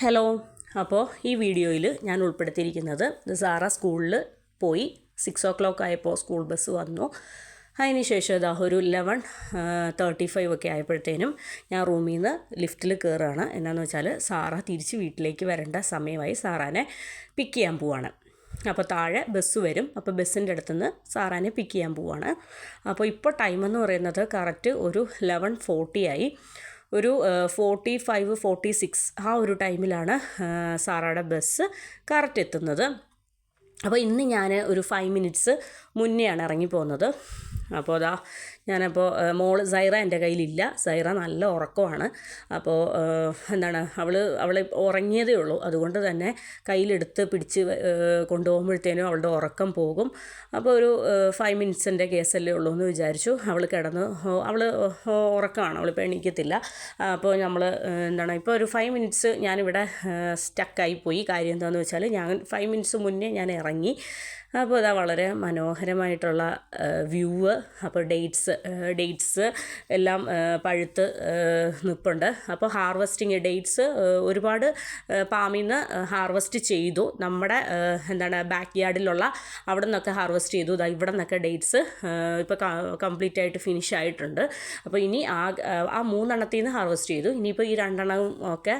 Hello. അപ്പോൾ ഈ വീഡിയോയിൽ ഞാൻ ഉൾപ്പെടുത്തിയിരിക്കുന്നത് സാറ സ്കൂളിൽ പോയി 6 ആയപ്പോൾ സ്കൂൾ ബസ് വന്നു. അതിന് ശേഷം ഇതാ ഒരു 11:35 ഒക്കെ ആയപ്പോഴത്തേനും ഞാൻ റൂമിൽ നിന്ന് ലിഫ്റ്റിൽ കയറുകയാണ്. എന്നാന്ന് വെച്ചാൽ സാറ തിരിച്ച് വീട്ടിലേക്ക് വരേണ്ട സമയമായി. സാറാനെ പിക്ക് ചെയ്യാൻ പോവാണ്. അപ്പോൾ താഴെ ബസ് വരും. അപ്പോൾ ബസ്സിൻ്റെ അടുത്തുനിന്ന് സാറാനെ പിക്ക് ചെയ്യാൻ പോവാണ്. അപ്പോൾ ഇപ്പോൾ ടൈമെന്ന് പറയുന്നത് കറക്റ്റ് ഒരു 11:40 ആയി. ഒരു 45-46 ആ ഒരു ടൈമിലാണ് സാറയുടെ ബസ് കറക്റ്റ് എത്തുന്നത്. അപ്പോൾ ഇന്ന് ഞാൻ ഒരു 5 മിനിറ്റ്സ് മുന്നെയാണ് ഇറങ്ങിപ്പോകുന്നത്. അപ്പോൾ അതാ ഞാനപ്പോൾ മോള് സൈറ എൻ്റെ കയ്യിലില്ല. സൈറ നല്ല ഉറക്കമാണ്. അപ്പോൾ അവൾ ഉറങ്ങിയതേ ഉള്ളൂ. അതുകൊണ്ട് തന്നെ കയ്യിലെടുത്ത് പിടിച്ച് കൊണ്ടുപോകുമ്പോഴത്തേനും അവളുടെ ഉറക്കം പോകും. അപ്പോൾ ഒരു 5 മിനിറ്റ്സിൻ്റെ കേസല്ലേ ഉള്ളൂ എന്ന് വിചാരിച്ചു. അവൾ ഉറക്കമാണ്, അവളിപ്പോൾ എണീക്കത്തില്ല. അപ്പോൾ ഇപ്പോൾ ഒരു 5 മിനിറ്റ്സ് ഞാനിവിടെ സ്റ്റക്കായിപ്പോയി. കാര്യം എന്താണെന്ന് വെച്ചാൽ ഞാൻ 5 മിനിറ്റ്സ് മുന്നേ ഞാൻ ഇറങ്ങി. അപ്പോൾ അതാ വളരെ മനോഹരമായിട്ടുള്ള വ്യൂവ്. അപ്പോൾ ഡേറ്റ്സ് എല്ലാം പഴുത്ത് നിൽപ്പുണ്ട്. അപ്പോൾ ഡേറ്റ്സ് ഒരുപാട് പാമിൽ നിന്ന് ഹാർവെസ്റ്റ് ചെയ്തു. നമ്മുടെ ബാക്ക് യാർഡിലുള്ള അവിടെ നിന്നൊക്കെ ഹാർവെസ്റ്റ് ചെയ്തു. ഇവിടെ നിന്നൊക്കെ ഡേറ്റ്സ് ഇപ്പോൾ കംപ്ലീറ്റ് ആയിട്ട് ഫിനിഷ് ആയിട്ടുണ്ട്. അപ്പോൾ ഇനി ആ 3 എണ്ണത്തിൽ നിന്ന് ഹാർവെസ്റ്റ് ചെയ്തു. ഇനിയിപ്പോൾ ഈ 2 എണ്ണവും ഒക്കെ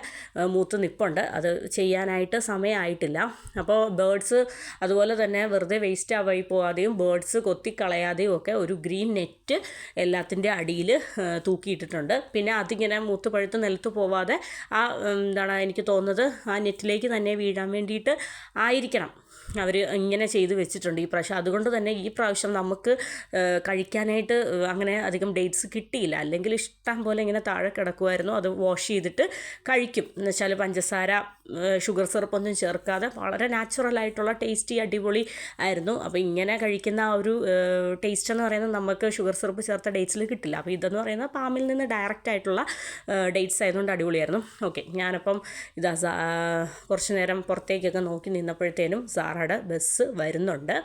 മൂത്ത് നിൽപ്പുണ്ട്. അത് ചെയ്യാനായിട്ട് സമയമായിട്ടില്ല. അപ്പോൾ ബേർഡ്സ് അതുപോലെ തന്നെ വെറുതെ വേസ്റ്റ് ആയി പോകാതെയും ബേർഡ്സ് കൊത്തിക്കളയാതെയും ഒക്കെ ഒരു ഗ്രീൻ നെറ്റ് എല്ലാത്തിൻ്റെ അടിയിൽ തൂക്കിയിട്ടിട്ടുണ്ട്. പിന്നെ അതിങ്ങനെ മൂത്ത് പഴുത്ത് നിലത്ത് പോവാതെ എനിക്ക് തോന്നുന്നത് ആ നെറ്റിലേക്ക് തന്നെ വീഴാൻ വേണ്ടിയിട്ട് ആയിരിക്കണം അവർ ഇങ്ങനെ ചെയ്ത് വെച്ചിട്ടുണ്ട് ഈ പ്രാവശ്യം. അതുകൊണ്ട് തന്നെ ഈ പ്രാവശ്യം നമുക്ക് കഴിക്കാനായിട്ട് അങ്ങനെ അധികം ഡേറ്റ്സ് കിട്ടിയില്ല. അല്ലെങ്കിൽ ഇഷ്ടം പോലെ ഇങ്ങനെ താഴെ കിടക്കുമായിരുന്നു. അത് വാഷ് ചെയ്തിട്ട് കഴിക്കും. എന്ന് വെച്ചാൽ പഞ്ചസാര, ഷുഗർ സിറപ്പൊന്നും ചേർക്കാതെ വളരെ നാച്ചുറലായിട്ടുള്ള ടേസ്റ്റി അടിപൊളി ആയിരുന്നു. അപ്പോൾ ഇങ്ങനെ കഴിക്കുന്ന ആ ഒരു ടേസ്റ്റ് എന്ന് പറയുന്നത് നമുക്ക് ഷുഗർ സിറപ്പ് ചേർത്ത ഡേറ്റ്സിൽ കിട്ടില്ല. അപ്പോൾ ഇതെന്ന് പറയുന്നത് പാമിൽ നിന്ന് ഡയറക്റ്റ് ആയിട്ടുള്ള ഡേറ്റ്സ് ആയതുകൊണ്ട് അടിപൊളിയായിരുന്നു. ഓക്കെ, ഞാനപ്പം കുറച്ച് നേരം പുറത്തേക്കൊക്കെ നോക്കി നിന്നപ്പോഴത്തേനും സാറയുടെ ബസ് വരുന്നുണ്ട്.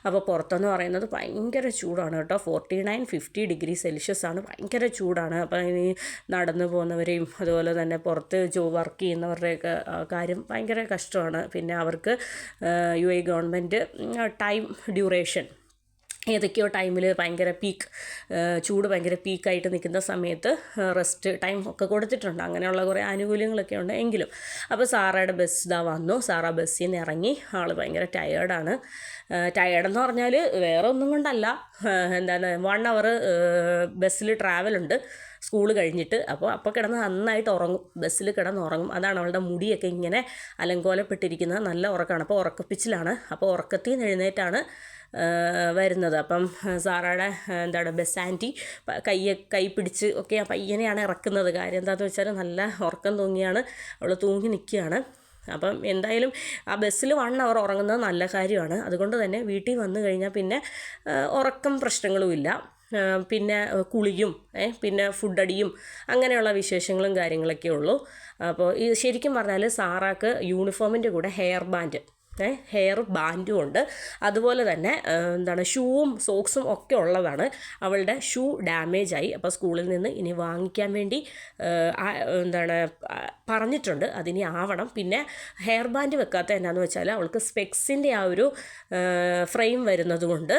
അപ്പോൾ പുറത്തെന്ന് പറയുന്നത് ഭയങ്കര ചൂടാണ് കേട്ടോ. 49-50 ഡിഗ്രി സെൽഷ്യസ് ആണ്. ഭയങ്കര ചൂടാണ്. അപ്പോൾ ഇനി നടന്നു പോകുന്നവരെയും അതുപോലെ തന്നെ പുറത്ത് വർക്ക് ചെയ്യുന്നവരുടെയൊക്കെ കാര്യം ഭയങ്കര കഷ്ടമാണ്. പിന്നെ അവർക്ക് UAE ഗവൺമെൻറ് ടൈം ഡ്യൂറേഷൻ ഏതൊക്കെയോ ടൈമിൽ ചൂട് ഭയങ്കര പീക്കായിട്ട് നിൽക്കുന്ന സമയത്ത് റെസ്റ്റ് ടൈം ഒക്കെ കൊടുത്തിട്ടുണ്ട്. അങ്ങനെയുള്ള കുറേ ആനുകൂല്യങ്ങളൊക്കെ ഉണ്ട് എങ്കിലും. അപ്പോൾ സാറയുടെ ബസ് വന്നു. സാറ ബസ്സിൽ നിന്ന് ഇറങ്ങി. ആൾ ഭയങ്കര ടയേർഡാണ്. ടയേർഡെന്ന് പറഞ്ഞാൽ വേറെ ഒന്നും കൊണ്ടല്ല, 1 അവർ ബസ്സിൽ ട്രാവലുണ്ട് സ്കൂൾ കഴിഞ്ഞിട്ട്. അപ്പോൾ കിടന്ന് നന്നായിട്ട് ഉറങ്ങും, ബസ്സിൽ കിടന്ന് ഉറങ്ങും. അതാണ് അവളുടെ മുടിയൊക്കെ ഇങ്ങനെ അലങ്കോലപ്പെട്ടിരിക്കുന്നത്. നല്ല ഉറക്കമാണ്. അപ്പോൾ ഉറക്കപ്പിച്ചിലാണ്. അപ്പോൾ ഉറക്കത്തിൽ നിന്ന് എഴുന്നേറ്റാണ് വരുന്നത്. അപ്പം സാറയുടെ ബസ് ആൻറ്റി കൈ പിടിച്ച് ഒക്കെ പയ്യനെയാണ് ഇറക്കുന്നത്. കാര്യം എന്താണെന്ന് വെച്ചാൽ നല്ല ഉറക്കം തൂങ്ങിയാണ് അവൾ തൂങ്ങി നിൽക്കുകയാണ്. അപ്പം എന്തായാലും ആ ബസ്സിൽ 1 അവർ ഉറങ്ങുന്നത് നല്ല കാര്യമാണ്. അതുകൊണ്ട് തന്നെ വീട്ടിൽ വന്നു കഴിഞ്ഞാൽ പിന്നെ ഉറക്കം പ്രശ്നങ്ങളുമില്ല. പിന്നെ കുളിയും പിന്നെ ഫുഡടിയും അങ്ങനെയുള്ള വിശേഷങ്ങളും കാര്യങ്ങളൊക്കെ ഉള്ളൂ. അപ്പോൾ ഈ ശരിക്കും പറഞ്ഞാൽ സാറാക്ക് യൂണിഫോമിൻ്റെ കൂടെ ഹെയർ ബാൻഡും ഉണ്ട്. അതുപോലെ തന്നെ ഷൂവും സോക്സും ഒക്കെ ഉള്ളതാണ്. അവളുടെ ഷൂ ഡാമേജായി. അപ്പോൾ സ്കൂളിൽ നിന്ന് ഇനി വാങ്ങിക്കാൻ വേണ്ടി പറഞ്ഞിട്ടുണ്ട്. അതിനി ആവണം. പിന്നെ ഹെയർ ബാൻഡ് വെക്കാത്ത എന്നാന്ന് വെച്ചാൽ അവൾക്ക് സ്പെക്സിൻ്റെ ആ ഒരു ഫ്രെയിം വരുന്നതുകൊണ്ട്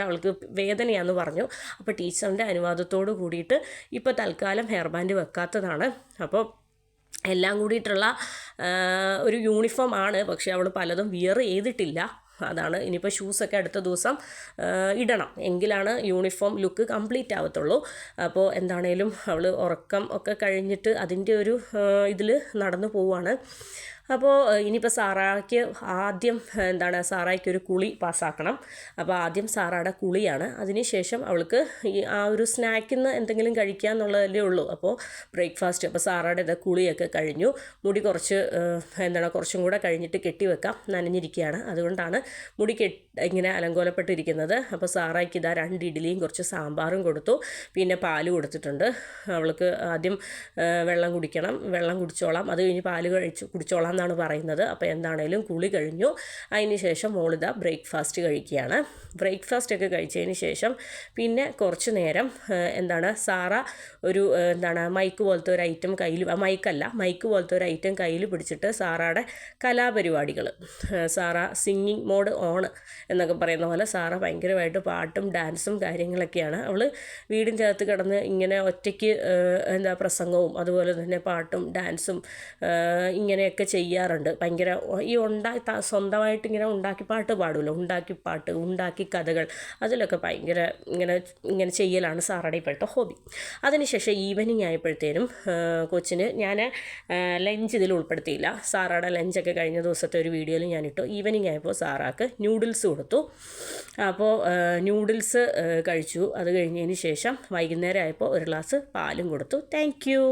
അവൾക്ക് വേദനയാണെന്ന് പറഞ്ഞു. അപ്പോൾ ടീച്ചറിൻ്റെ അനുവാദത്തോട് കൂടിയിട്ട് ഇപ്പോൾ തൽക്കാലം ഹെയർ ബാൻഡ് വെക്കാത്തതാണ്. അപ്പോൾ എല്ലാം കൂടിയിട്ടുള്ള ഒരു യൂണിഫോം ആണ്. പക്ഷേ അവൾ പലതും വിയർ ചെയ്തിട്ടില്ല. അതാണ് ഇനിയിപ്പോൾ ഷൂസൊക്കെ അടുത്ത ദിവസം ഇടണം. എങ്കിലാണ് യൂണിഫോം ലുക്ക് കംപ്ലീറ്റ് ആവത്തുള്ളൂ. അപ്പോൾ എന്താണേലും അവൾ ഉറക്കം ഒക്കെ കഴിഞ്ഞിട്ട് അതിൻ്റെ ഒരു ഇതിൽ നടന്നു പോവുകയാണ്. അപ്പോൾ ഇനിയിപ്പോൾ സാറായ്ക്ക് ആദ്യം സാറായ്ക്കൊരു കുളി പാസ്സാക്കണം. അപ്പോൾ ആദ്യം സാറയുടെ കുളിയാണ്. അതിനുശേഷം അവൾക്ക് ആ ഒരു സ്നാക്കിൽ നിന്ന് എന്തെങ്കിലും കഴിക്കുക എന്നുള്ളതല്ലേ ഉള്ളൂ. അപ്പോൾ ബ്രേക്ക്ഫാസ്റ്റ്. അപ്പോൾ സാറയുടെ കുളിയൊക്കെ കഴിഞ്ഞു. മുടി കുറച്ചും കൂടെ കഴിഞ്ഞിട്ട് കെട്ടിവെക്കാം, നനഞ്ഞിരിക്കുകയാണ്. അതുകൊണ്ടാണ് മുടി ഇങ്ങനെ അലങ്കോലപ്പെട്ടിരിക്കുന്നത്. അപ്പോൾ സാറായ്ക്ക് 2 ഇഡ്ഡലിയും കുറച്ച് സാമ്പാറും കൊടുത്തു. പിന്നെ പാല് കൊടുത്തിട്ടുണ്ട്. അവൾക്ക് ആദ്യം വെള്ളം കുടിക്കണം, വെള്ളം കുടിച്ചോളാം, അത് കഴിഞ്ഞ് പാല് കുടിച്ചോളാം എന്നാണ് പറയുന്നത്. അപ്പോൾ എന്താണേലും കുളി കഴിഞ്ഞു. അതിന് ശേഷം മോളിതാ ബ്രേക്ക്ഫാസ്റ്റ് കഴിക്കുകയാണ്. ബ്രേക്ക്ഫാസ്റ്റ് ഒക്കെ കഴിച്ചതിന് ശേഷം പിന്നെ കുറച്ച് നേരം സാറ ഒരു മൈക്ക് പോലത്തെ ഒരു ഐറ്റം കയ്യിൽ, മൈക്ക് പോലത്തെ ഒരു ഐറ്റം കയ്യിൽ പിടിച്ചിട്ട് സാറയുടെ കലാപരിപാടികൾ, സാറ സിംഗിങ് മോഡ് ഓൺ എന്നൊക്കെ പറയുന്ന പോലെ സാറ ഭയങ്കരമായിട്ട് പാട്ടും ഡാൻസും കാര്യങ്ങളൊക്കെയാണ്. അവൾ വീടിൻ്റെ അകത്ത് കിടന്ന് ഇങ്ങനെ ഒറ്റയ്ക്ക് പ്രസംഗവും അതുപോലെ തന്നെ പാട്ടും ഡാൻസും ഇങ്ങനെയൊക്കെ ചെയ്യാറുണ്ട്. ഭയങ്കര ഈ സ്വന്തമായിട്ട് ഇങ്ങനെ ഉണ്ടാക്കി പാട്ട് പാടുമല്ലോ, ഉണ്ടാക്കി കഥകൾ, അതിലൊക്കെ ഭയങ്കര ഇങ്ങനെ ചെയ്യലാണ് സാറയുടെ ഇപ്പോഴത്തെ ഹോബി. അതിനുശേഷം ഈവനിങ് ആയപ്പോഴത്തേനും കൊച്ചിന് ഞാൻ ലഞ്ച് ഇതിൽ ഉൾപ്പെടുത്തിയില്ല. സാറയുടെ ലഞ്ചൊക്കെ കഴിഞ്ഞ ദിവസത്തെ ഒരു വീഡിയോയിൽ ഞാനിട്ടു. ഈവനിങ് ആയപ്പോൾ സാറാക്ക് ന്യൂഡിൽസ് കൊടുത്തു. അപ്പോൾ ന്യൂഡിൽസ് കഴിച്ചു. അത് കഴിഞ്ഞതിന് ശേഷം വൈകുന്നേരം ആയപ്പോൾ ഒരു ഗ്ലാസ് പാലും കൊടുത്തു. Thank you.